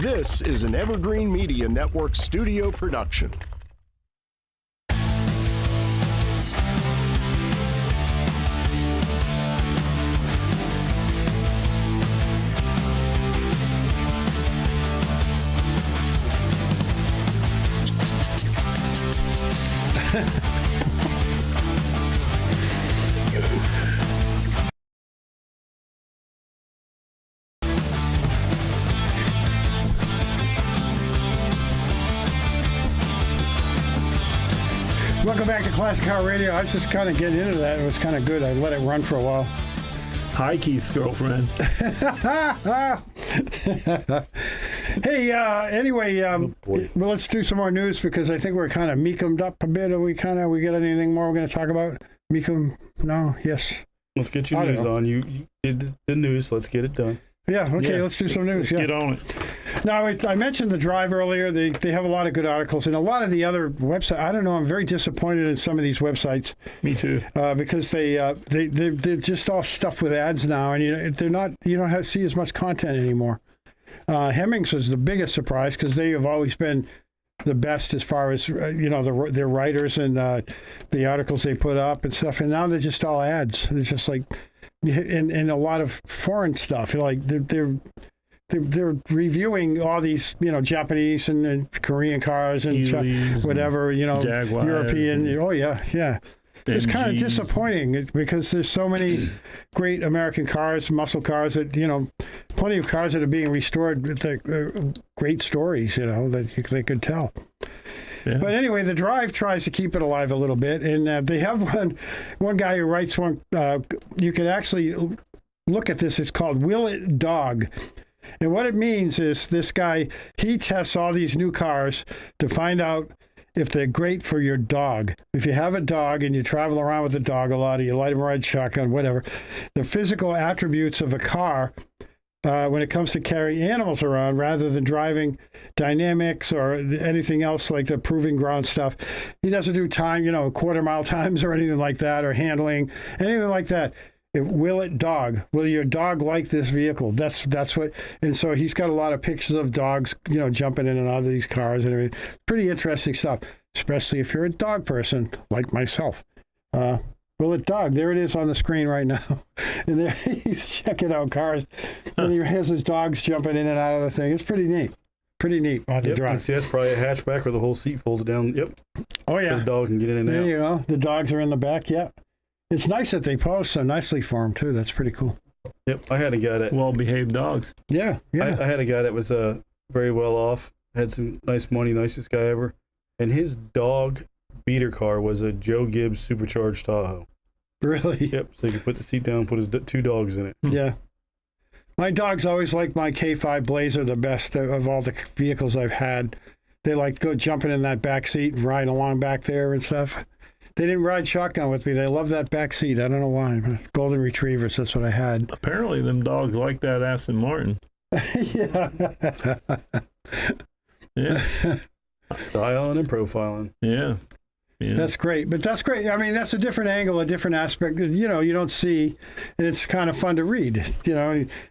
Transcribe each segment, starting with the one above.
This is an Evergreen Media Network studio production. Welcome back to Classic Car Radio. I was just kind of getting into that. It was kind of good. I let it run for a while. Hi, Keith's girlfriend. Hey, anyway, well, let's do some more news because I think we're kind of meekummed up a bit. We got anything more we're going to talk about? Meekum? No? Yes. Let's get your news on. You did the news. Let's get it done. Yeah, okay, let's do some news. Get on it. Now, I mentioned The Drive earlier. They have a lot of good articles, and a lot of the other websites, I don't know, I'm very disappointed in some of these websites. Me too. Because they're just all stuffed with ads now, and you don't see as much content anymore. Hemmings was the biggest surprise because they have always been the best as far as, their writers and the articles they put up and stuff, and now they're just all ads. It's just like, and a lot of foreign stuff. Like they're reviewing all these, Japanese and Korean cars and whatever, Jaguars European. Oh yeah. It's kind of disappointing because there's so many great American cars, muscle cars that, plenty of cars that are being restored with great stories, that they could tell. Yeah. But anyway, The Drive tries to keep it alive a little bit, and they have one guy who writes one. You can actually look at this. It's called Will It Dog, and what it means is this guy, he tests all these new cars to find out if they're great for your dog. If you have a dog and you travel around with the dog a lot, or you let him ride shotgun, whatever, the physical attributes of a car. When it comes to carrying animals around rather than driving dynamics or anything else like the proving ground stuff. He doesn't do time, quarter-mile times or anything like that, or handling, anything like that. Will it dog? Will your dog like this vehicle? That's what, and so he's got a lot of pictures of dogs, jumping in and out of these cars and everything. Pretty interesting stuff, especially if you're a dog person like myself. Will it dog? There it is on the screen right now. And there he's checking out cars. And he has his dogs jumping in and out of the thing. It's pretty neat. On the drive. See, that's probably a hatchback where the whole seat folds down. Yep. Oh, yeah. So the dog can get in and out. There you go. The dogs are in the back. Yeah. It's nice that they post so nicely for them, too. That's pretty cool. Yep. I had a guy that... Well-behaved dogs. Yeah. I had a guy that was very well off, had some nice money, nicest guy ever. And his dog beater car was a Joe Gibbs supercharged Tahoe. Really? Yep. So he could put the seat down, put his two dogs in it. Yeah. My dogs always liked my K5 Blazer the best of all the vehicles I've had. They liked go jumping in that back seat and riding along back there and stuff. They didn't ride shotgun with me. They loved that back seat. I don't know why. Golden Retrievers, that's what I had. Apparently them dogs like that Aston Martin. Yeah. Yeah. Styling and profiling. Yeah. Yeah. That's great. But that's great. I mean, that's a different angle, a different aspect that, you don't see, and it's kind of fun to read.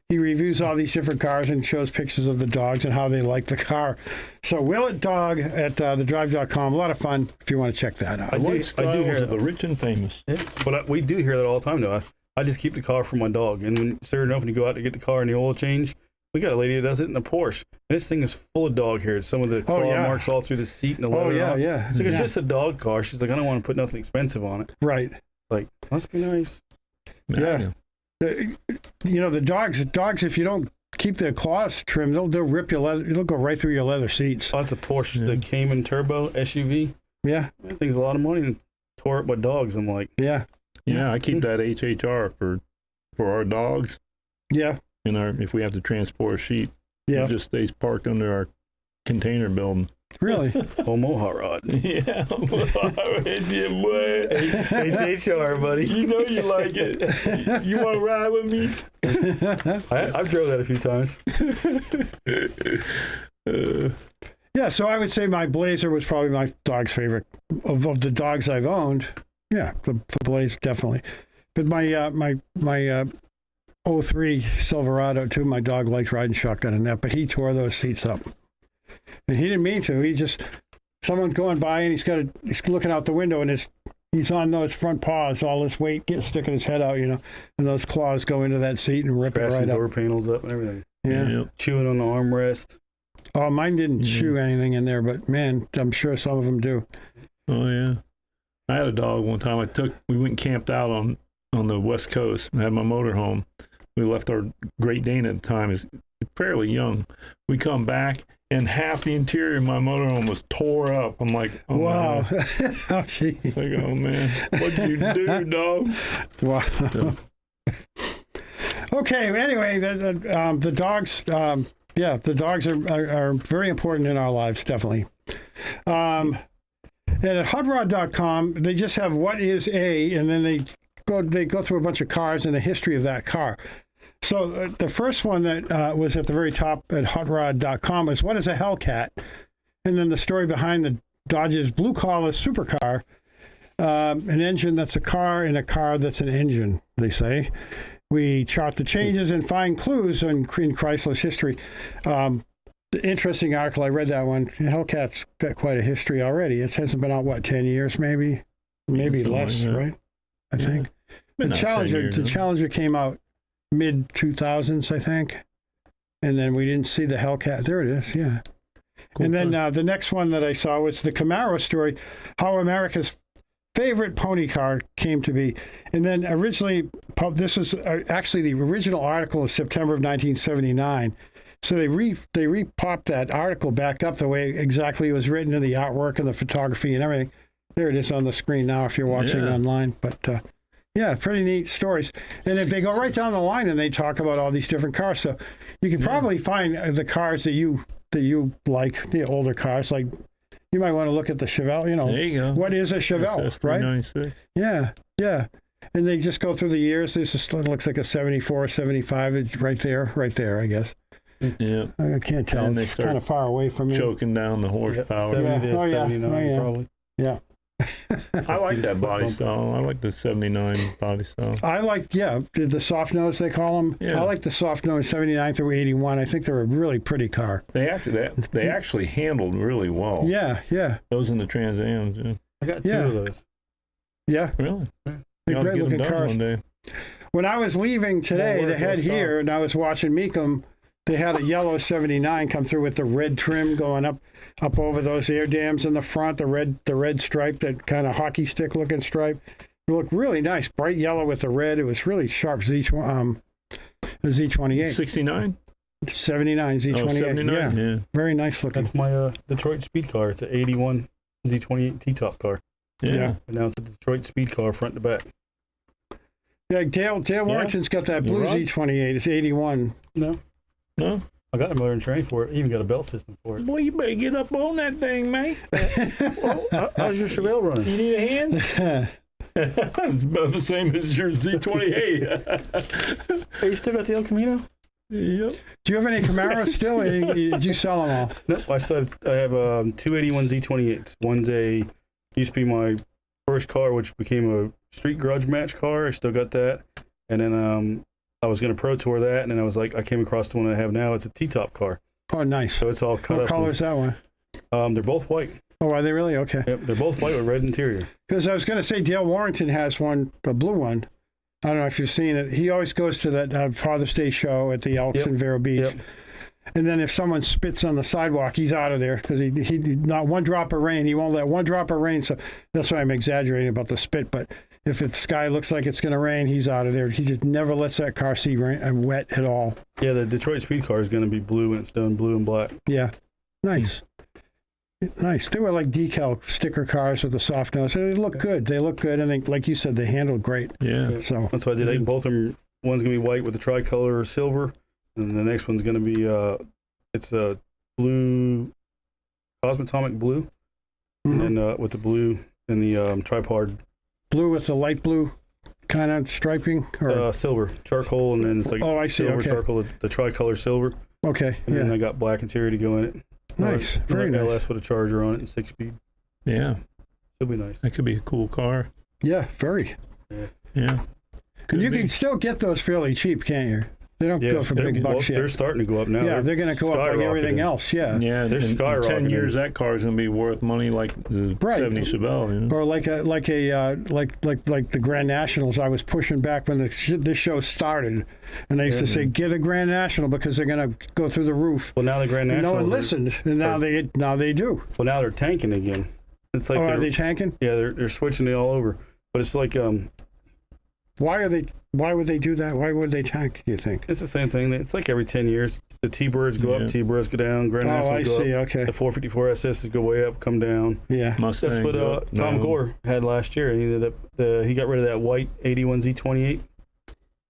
He reviews all these different cars and shows pictures of the dogs and how they like the car. So Will It Dog at thedrive.com. A lot of fun if you want to check that out. I do hear the rich and famous. Yeah, but we do hear that all the time, though. I just keep the car for my dog. And when certain enough, when you go out to get the car and the oil change, we got a lady that does it in a Porsche. And this thing is full of dog hair. Some of the claw marks all through the seat and the leather. Oh, yeah. So it's just a dog car. She's like, I don't want to put nothing expensive on it. Right. Like, must be nice. Yeah. The dogs, if you don't keep their claws trimmed, they'll rip your leather. It'll go right through your leather seats. Oh, that's a Porsche, the Cayman Turbo SUV. Yeah. That thing's a lot of money and tore up by dogs. I'm like, yeah, I keep that HHR for our dogs. Yeah. If we have to transport a sheep, it just stays parked under our container building. Really? Omaha rod. Yeah, HHR, buddy. You know you like it. You want to ride with me? I've drove that a few times. Yeah, so I would say my Blazer was probably my dog's favorite of the dogs I've owned. Yeah, the Blazer definitely. But my '03 Silverado too. My dog liked riding shotgun in that, but he tore those seats up. And he didn't mean to. He just, someone's going by and he's looking out the window and he's on those front paws, all this weight sticking his head out, and those claws go into that seat and rip it right door up. panels up and everything. Yeah. Chewing on the armrest. Oh, mine didn't chew anything in there, but man, I'm sure some of them do. Oh yeah. I had a dog one time. We went and camped out on the West Coast. I had my motorhome. We left our Great Dane at the time. Is fairly young. We come back and half the interior of my motorhome was tore up. I'm like, oh, wow. Oh, gee. Like, oh man, what'd you do, dog? Wow. So. Okay. Anyway, the dogs. The dogs are very important in our lives, definitely. And at hotrod.com, they just have what is a, and then they go through a bunch of cars and the history of that car. So the first one that was at the very top at hotrod.com was what is a Hellcat? And then the story behind the Dodge's blue-collar supercar, an engine that's a car and a car that's an engine, they say. We chart the changes and find clues in Chrysler's history. The interesting article, I read that one. Hellcat's got quite a history already. It hasn't been out, 10 years maybe less, right? I think. The Challenger came out mid-2000s, I think. And then we didn't see the Hellcat. There it is, yeah. Cool. And then the next one that I saw was the Camaro story, how America's favorite pony car came to be. And then originally, this was actually the original article of September of 1979. So they re-popped that article back up the way exactly it was written in the artwork and the photography and everything. There it is on the screen now if you're watching online. But pretty neat stories. And if they go right down the line and they talk about all these different cars, so you can probably find the cars that you like, the older cars. Like you might want to look at the Chevelle. There you go. What is a Chevelle, right? Yeah. And they just go through the years. This just looks like a 74, 75. It's right there, I guess. Yeah, I can't tell. And it's kind of far away from me. Choking down the horsepower. 70 to 79 probably. Yeah. I like that body style. I like the 79 body style. I like, the soft nose, they call them. Yeah. I like the soft nose 79 through 81. I think they're a really pretty car. They actually handled really well. Yeah. Those in the Trans Ams. Yeah. I got two of those. Yeah. Really? They're great looking cars. When I was leaving today to head here, and I was watching Mecum, they had a yellow 79 come through with the red trim going up over those air dams in the front, the red stripe, that kind of hockey stick looking stripe. It looked really nice, bright yellow with the red. It was really sharp. The Z28. 69? 79 Z28. Oh, 79? Yeah. Very nice looking. That's my Detroit speed car. It's an 81 Z28 T-top car. Yeah. And now it's a Detroit speed car front to back. Yeah, Dale Warrington's got that blue Z28. It's 81. No. I got a motor and training for it. Even got a belt system for it. Boy, you better get up on that thing, mate. How's your Chevelle running? You need a hand? It's about the same as your Z28. Hey, you still got the El Camino? Yep. Do you have any Camaros still? Or did you sell them all? Nope. I have 281 Z28s. One's used to be my first car, which became a street garage match car. I still got that. And then I was going to Pro Tour that, and then I came across the one I have now. It's a T-top car. Oh, nice. So it's all cut up. What color is that one? They're both white. Oh, are they really? Okay. Yep, they're both white with red interior. Because I was going to say Dale Warrington has one, a blue one. I don't know if you've seen it. He always goes to that Father's Day show at the Elks in Vero Beach. Yep. And then if someone spits on the sidewalk, he's out of there because he not one drop of rain. He won't let one drop of rain. So that's why I'm exaggerating about the spit. But if the sky looks like it's going to rain, he's out of there. He just never lets that car see rain and wet at all. Yeah, the Detroit speed car is going to be blue when it's done, blue and black. Yeah, nice. Nice. They were like decal sticker cars with the soft nose. They look good. They look good, and they, like you said, they handled great. Yeah. So that's why I did. Both of them. One's going to be white with the tricolor silver, and the next one's going to be it's a blue, Cosmotomic blue, and with the blue and the tripod. Blue with the light blue kind of striping, or silver charcoal, and then it's like I see. Silver charcoal, the tricolor silver. Okay. And then I got black interior to go in it. Nice. Very nice. LS with a charger on it and 6-speed. Yeah. It'll be nice. That could be a cool car. Yeah, very. Yeah. And you can still get those fairly cheap, can't you? They don't go for big bucks yet. They're starting to go up now. Yeah, they're going to go up like everything else. Yeah. Yeah, They're in skyrocketing. 10 years, that car is going to be worth money like the Right. 70 Chevelle. You know? Or like the Grand Nationals. I was pushing back when this show started, and they used to say, "Get a Grand National because they're going to go through the roof." Well, now the Grand And no Nationals. one listened, and now they do. Well, now they're tanking again. It's like Are they tanking? Yeah, they're switching it all over. But it's like Why would they do that? Why would they tank, do you think? it's the same thing. It's like every 10 years, the T-Birds go Yeah. up, T-Birds go down, Grand Oh, I Nationals go see. up. Okay. The 454 SSs go way up, come down. Yeah. Mustangs That's what up, Tom down. Gore had last year. He ended up he got rid of that white 81 Z28,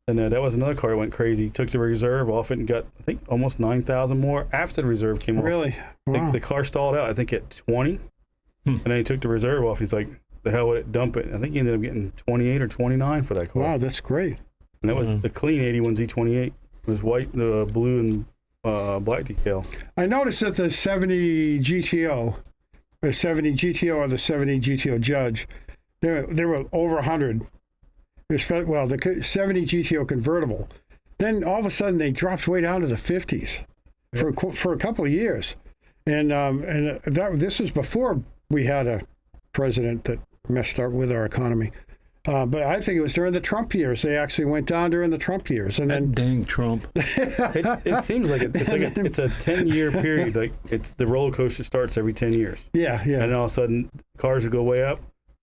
and that was another car that went crazy. He took the reserve off it and got, I think, almost 9,000 more after the reserve came off. Really? Wow. The car stalled out, I think, at 20, and then he took the reserve off. He's like, the hell would it dump it? I think he ended up getting 28 or 29 for that car. Wow, that's great. And that was the clean 81 Z28. It was white, blue, and black decal. I noticed that the 70 GTO, the 70 GTO or the 70 GTO Judge, they were over 100. Well, the 70 GTO convertible. Then all of a sudden they dropped way down to the 50s for a couple of years, and this was before we had a president that messed up with our economy. But I think it was during the Trump years. They actually went down during the Trump years, and then That dang Trump. It seems like it's a 10-year period. Like it's the roller coaster starts every 10 years, yeah, and then all of a sudden cars will go way up,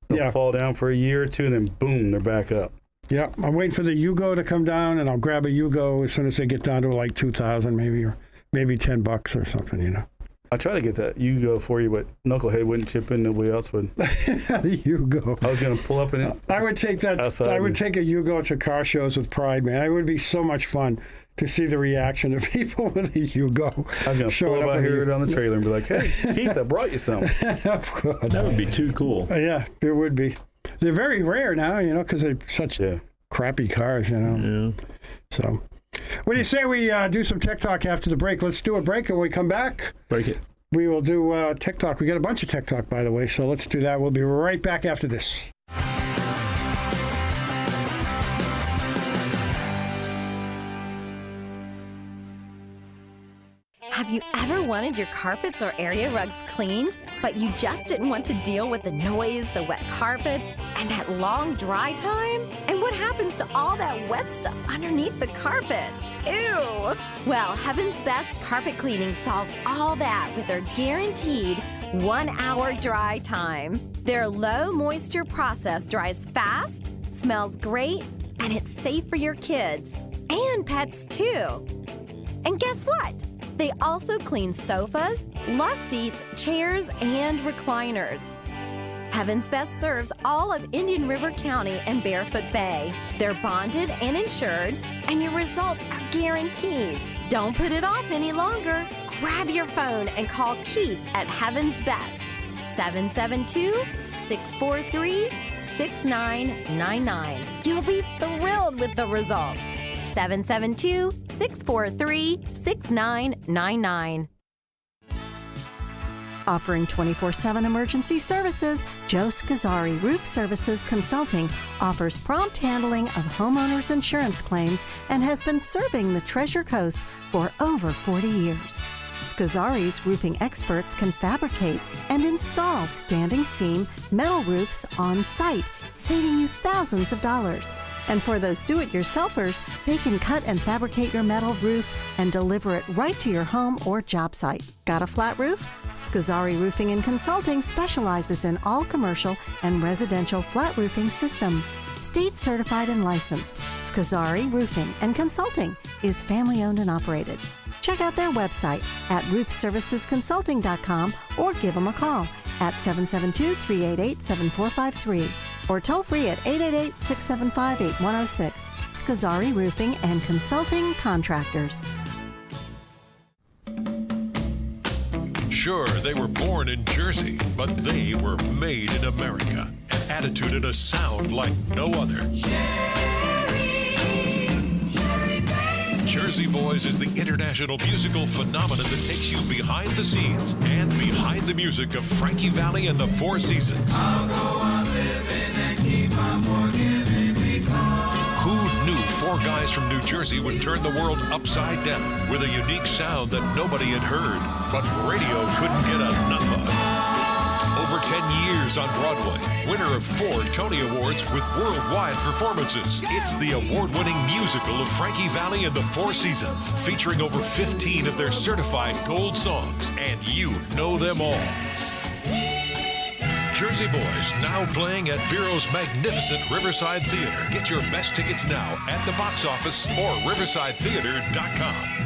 they'll fall down for a year or two, and then boom, they're back up. yeah. I'm waiting for the Yugo to come down, and I'll grab a Yugo as soon as they get down to like 2,000, maybe, or maybe $10 or something. You know, I try to get that Yugo for you, but Knucklehead wouldn't chip in. Nobody else would. the Yugo. I was gonna pull up in it. I would take that. Outside I would me. take a Yugo to car shows with pride, man. It would be so much fun to see the reaction of people with a Yugo. I was gonna showing pull up out with a here on the trailer and be like, "Hey, Keith, I brought you some." Of course. That would be too cool. Yeah, it would be. They're very rare now, you know, because they're such Yeah. crappy cars, you know. Yeah. So, what do you say we do some tech talk after the break? Let's do a break, and when we come back, Break it. we will do tech talk. We got a bunch of tech talk, by the way, so let's do that. We'll be right back after this. Have you ever wanted your carpets or area rugs cleaned, but you just didn't want to deal with the noise, the wet carpet, and that long dry time? And what happens to all that wet stuff underneath the carpet? Ew! Well, Heaven's Best Carpet Cleaning solves all that with their guaranteed 1-hour dry time. Their low moisture process dries fast, smells great, and it's safe for your kids and pets too. And guess what? They also clean sofas, love seats, chairs, and recliners. Heaven's Best serves all of Indian River County and Barefoot Bay. They're bonded and insured, and your results are guaranteed. Don't put it off any longer. Grab your phone and call Keith at Heaven's Best, 772-643-6999. You'll be thrilled with the results. 772-643-6999. Offering 24/7 emergency services, Joe Scazzari Roof Services Consulting offers prompt handling of homeowners' insurance claims and has been serving the Treasure Coast for over 40 years. Scazzari's roofing experts can fabricate and install standing seam metal roofs on site, saving you thousands of dollars. And for those do-it-yourselfers, they can cut and fabricate your metal roof and deliver it right to your home or job site. Got a flat roof? Scazzari Roofing and Consulting specializes in all commercial and residential flat roofing systems. State certified and licensed, Scazzari Roofing and Consulting is family-owned and operated. Check out their website at roofservicesconsulting.com or give them a call at 772-388-7453 or toll free at 888-675-8106. Scazzari Roofing and Consulting Contractors. Sure, they were born in Jersey, but they were made in America. An attitude and a sound like no other. Jersey Boys is the international musical phenomenon that takes you behind the scenes and behind the music of Frankie Valli and the Four Seasons. I'll go on living and keep on forgiving because who 4 guys from New Jersey would turn the world upside down with a unique sound that nobody had heard, but radio couldn't get enough of. Over 10 years on Broadway, winner of 4 Tony Awards with worldwide performances. It's the award-winning musical of Frankie Valli and the Four Seasons, featuring over 15 of their certified gold songs, and you know them all. Jersey Boys, now playing at Vero's magnificent Riverside Theater. Get your best tickets now at the box office or riversidetheater.com.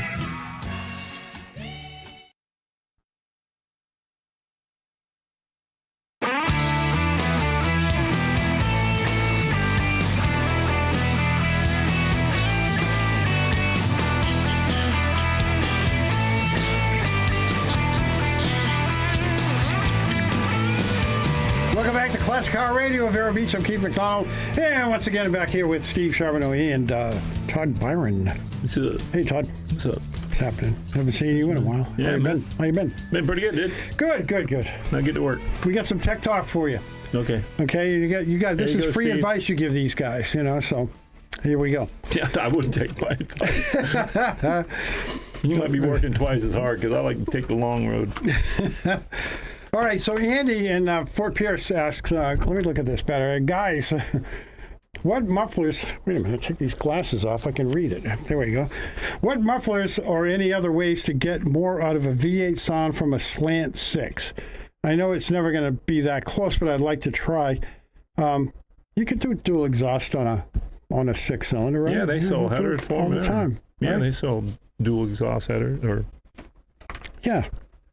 Welcome back to Classic Car Radio. Vero Beach. I'm Keith McDonald. And once again, back here with Steve Charbonneau and Todd Byron. What's up? Hey, Todd. What's up? What's happening? Haven't seen you in a while. Yeah, How you man. been? How you been? Been pretty good, dude. Good. Now get to work. We got some tech talk for you. Okay. Okay, you got. This There you is go, free Steve. advice you give these guys. So here we go. Yeah, I wouldn't take my advice. You might be working twice as hard because I like to take the long road. All right, so Andy in Fort Pierce asks, let me look at this better. Guys, what mufflers, wait a minute, take these glasses off, I can read it. There we go. What mufflers or any other ways to get more out of a V8 sound from a Slant 6? I know it's never going to be that close, but I'd like to try. You can do dual exhaust on a 6-cylinder, right? Yeah, they sell headers for all them. the time. Yeah, right? they sell dual exhaust headers or Yeah.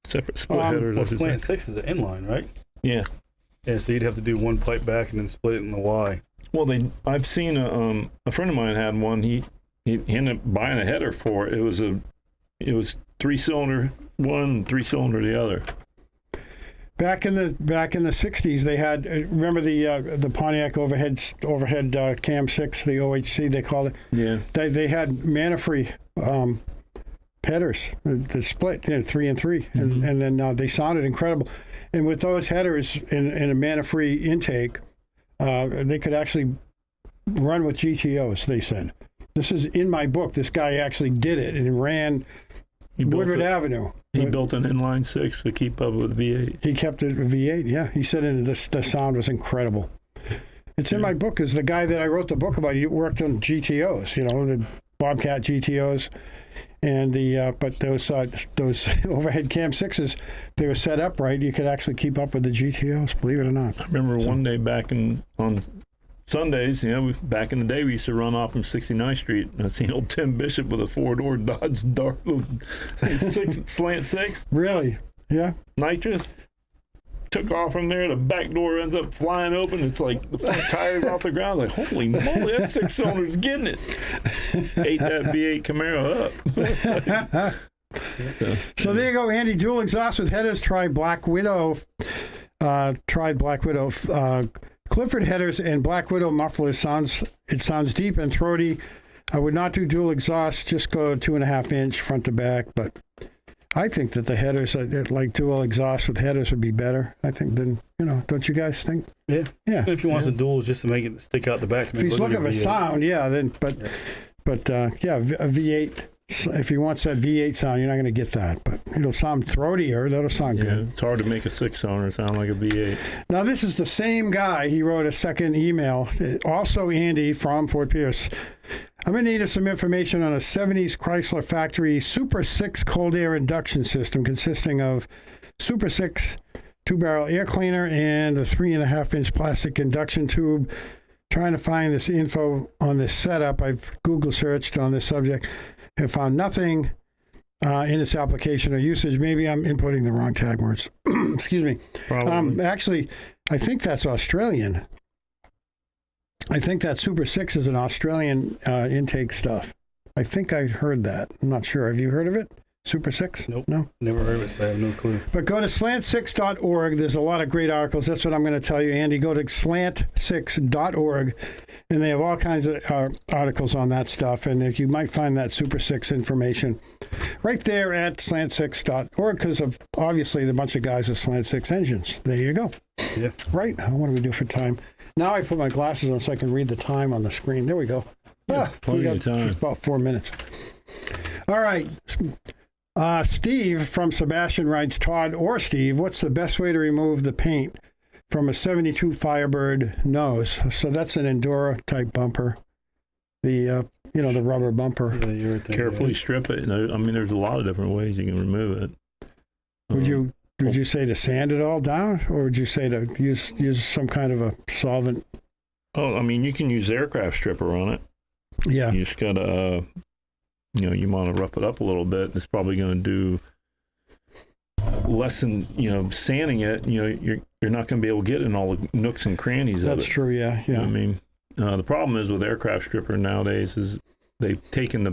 separate split headers. Well, I should Slant say. 6 is an inline, right? Yeah. Yeah, so you'd have to do one pipe back and then split it in the Y. Well, I've seen a friend of mine had one. He ended up buying a header for it. It was 3-cylinder one, 3-cylinder the other. Back in the 60s, they had remember the Pontiac overhead cam 6, the OHC they called it. Yeah. They had Manfrey headers, the split 3 and 3, and then they sounded incredible. And with those headers in a Manfrey intake, they could actually run with GTOs. They said, "This is in my book. This guy actually did it and ran Woodward Avenue." He built an inline 6 to keep up with V8. He kept it a V8, yeah. He said the sound was incredible. It's in my book. Is the guy that I wrote the book about. He worked on GTOs, the Bobcat GTOs, and but those overhead cam 6s, they were set up right. You could actually keep up with the GTOs, believe it or not. I remember one day back on Sundays, back in the day, we used to run off from 69th Street. And I seen old Tim Bishop with a 4-door Dodge Dart Slant 6 Really? Yeah. nitrous. Took off from there. The back door ends up flying open. It's like the front tires off the ground. Like, holy moly, that 6-cylinder's getting it. Ate that V8 Camaro up. So there you go, Andy. Dual exhaust with headers. Try Black Widow. Tried Black Widow. Clifford headers and Black Widow muffler sounds deep and throaty. I would not do dual exhaust. Just go 2.5-inch front to back. But I think that the headers, like dual exhaust with headers, would be better. I think then, don't you guys think? Yeah. Yeah. If you want the dual, just to make it stick out the back. To If make he's it look looking like for a V8. sound, yeah, then but a V8. If he wants that V8 sound, you're not going to get that, but it'll sound throatier. That'll sound Yeah, good. it's hard to make a 6-cylinder sound like a V8. Now, this is the same guy. He wrote a second email. Also, Andy from Fort Pierce. I'm going to need some information on a 70s Chrysler factory Super 6 cold air induction system consisting of Super 6 2-barrel air cleaner and a 3.5-inch plastic induction tube. Trying to find this info on this setup. I've Google searched on this subject. Have found nothing in this application or usage. Maybe I'm inputting the wrong tag words. Excuse me. Probably. Actually, I think that's Australian. I think that Super 6 is an Australian intake stuff. I think I heard that. I'm not sure. Have you heard of it? Super 6? Nope. No? Never heard of it, so I have no clue. But go to slant6.org. There's a lot of great articles. That's what I'm going to tell you, Andy. Go to slant6.org, and they have all kinds of articles on that stuff. And you might find that Super 6 information right there at slant6.org because of, obviously, the bunch of guys with Slant 6 engines. There you go. Yeah. Right. What do we do for time? Now I put my glasses on so I can read the time on the screen. There we go. Plenty we of time. about 4 minutes. All right. Steve from Sebastian writes, Todd or Steve, what's the best way to remove the paint from a 72 Firebird nose? So that's an Endura type bumper. The the rubber bumper. Yeah, the urethane, Carefully yeah. strip it. I mean, there's a lot of different ways you can remove it. Would you say to sand it all down, or would you say to use some kind of a solvent? Oh, I mean, you can use aircraft stripper on it. Yeah. You just gotta, you want to rough it up a little bit. It's probably going to do less than, sanding it. You're not going to be able to get in all the nooks and crannies of it. That's true. Yeah. You know Yeah. what I mean, the problem is with aircraft stripper nowadays is they've taken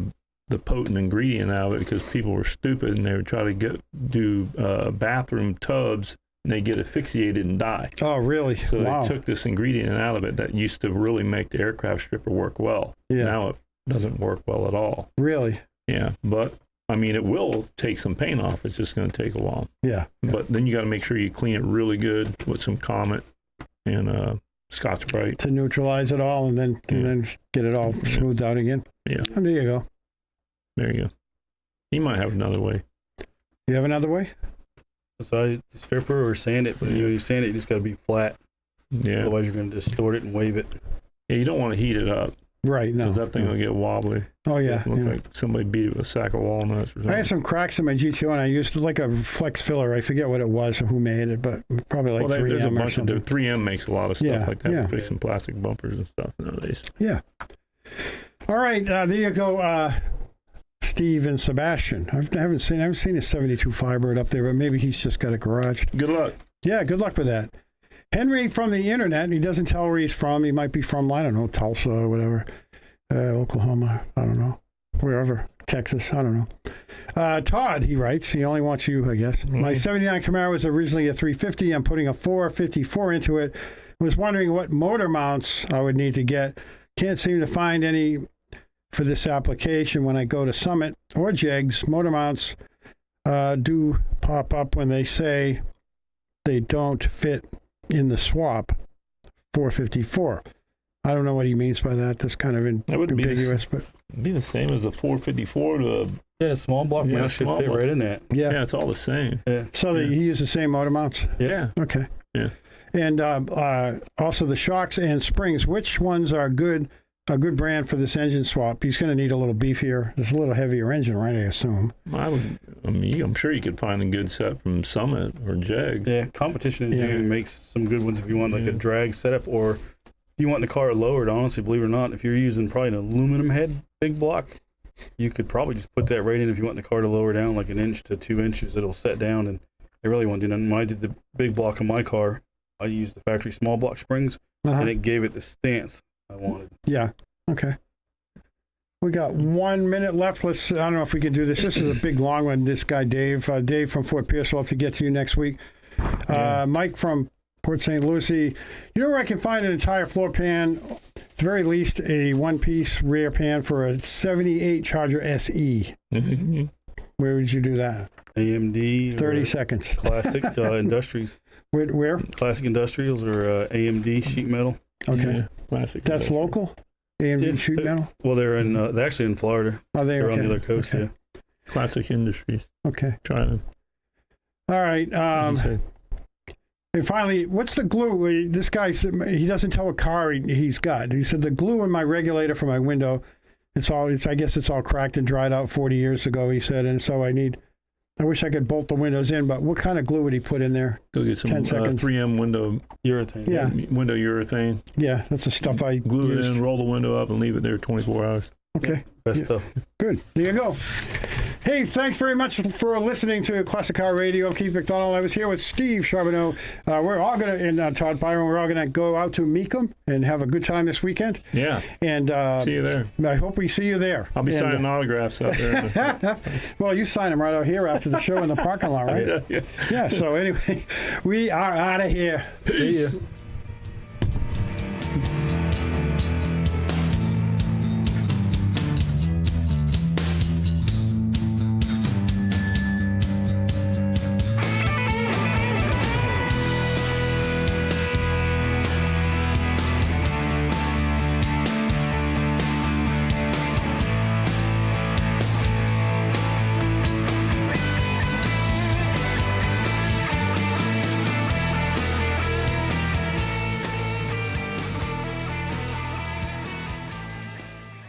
the potent ingredient out of it because people were stupid and they would try to do bathroom tubs and they get asphyxiated and die. Oh, really? So Wow. they took this ingredient out of it that used to really make the aircraft stripper work well. Yeah. Now it doesn't work well at all. Really? Yeah, but I mean, it will take some paint off. It's just going to take a while. Yeah. But then you got to make sure you clean it really good with some Comet and Scotch-Brite. To neutralize it all and then get it all smoothed out again. Yeah. And there you go. There you go. He might have another way. You have another way? Besides the stripper or sand it, but you sand it, you just got to be flat. Yeah. Otherwise, you're going to distort it and wave it. Yeah, you don't want to heat it up Right. No. because that thing will get wobbly. Oh, yeah. It looks Yeah. like somebody beat it with a sack of walnuts or something. I had some cracks in my GTO, and I used like a flex filler. I forget what it was or who made it, but probably like well, there's a 3M or bunch of something. 3M makes a lot of stuff Yeah, like that yeah. for fixing plastic bumpers and stuff nowadays. Yeah. All right. There you go, Steve and Sebastian. I haven't seen a 72 Firebird up there, but maybe he's just got a garage. Good luck. Yeah, good luck with that. Henry from the internet, he doesn't tell where he's from. He might be from, I don't know, Tulsa or whatever, Oklahoma, I don't know, wherever, Texas, I don't know. Todd, he writes, he only wants you, I guess. Mm-hmm. My 79 Camaro was originally a 350. I'm putting a 454 into it. Was wondering what motor mounts I would need to get. Can't seem to find any for this application when I go to Summit or Jegs. Motor mounts do pop up when they say they don't fit in the swap 454. I don't know what he means by that. That's kind of That would be ambiguous, but It'd be the same as a 454 to a, Yeah, a small block Yeah, mount should small fit block. right in that. yeah. yeah, it's all the same. Yeah. So he used the same motor mounts. Yeah. Okay. Yeah. And also the shocks and springs. Which ones are good? A good brand for this engine swap. He's going to need a little beefier. There's a little heavier engine, right? I assume. I'm sure you could find a good set from Summit or Jag. Yeah, Competition Yeah. Engineering makes some good ones if you want like Yeah. a drag setup, or if you want the car lowered. Honestly, believe it or not, if you're using probably an aluminum head big block, you could probably just put that right in. If you want the car to lower down like 1 inch to 2 inches, it'll set down, and they really won't do nothing. When I did the big block on my car, I used the factory small block springs, and it gave it the stance I wanted. Yeah. Okay. We got 1 minute left. I don't know if we can do this. This is a big long one. This guy, Dave from Fort Pierce, will have to get to you next week. Mike from Port St. Lucie. You know where I can find an entire floor pan, at the very least a one-piece rear pan for a 78 Charger SE? Mhm. Where would you do that? AMD. 30 or seconds. Classic Industries. Where? Classic Industrials or AMD sheet metal. Okay. Yeah, classic. That's local? AMD Yeah, sheet metal? Well, they're they're actually in Florida. Are they? They're Okay. on the other coast. Okay. Yeah. Classic Industries. Okay. Try them. All right. And finally, what's the glue? This guy said he doesn't tell what car he's got. He said the glue in my regulator for my window, I guess it's all cracked and dried out 40 years ago, he said. And so I wish I could bolt the windows in, but what kind of glue would he put in there? Go get some 10 seconds. 3M window Urethane. Yeah. window urethane. Yeah, that's the stuff I Glue it used. in, roll the window up, and leave it there 24 hours. Okay. Best Yeah. stuff. Good. There you go. Hey, thanks very much for listening to Classic Car Radio. I'm Keith McDonald. I was here with Steve Charbonneau. We're all going to, and Todd Byron, we're all going to go out to Meekum and have a good time this weekend. Yeah. And See you there. I hope we see you there. I'll be And, signing autographs out there. well, you sign them right out here after the show in the parking lot, right? Yeah. Yeah, so anyway, we are out of here. See you.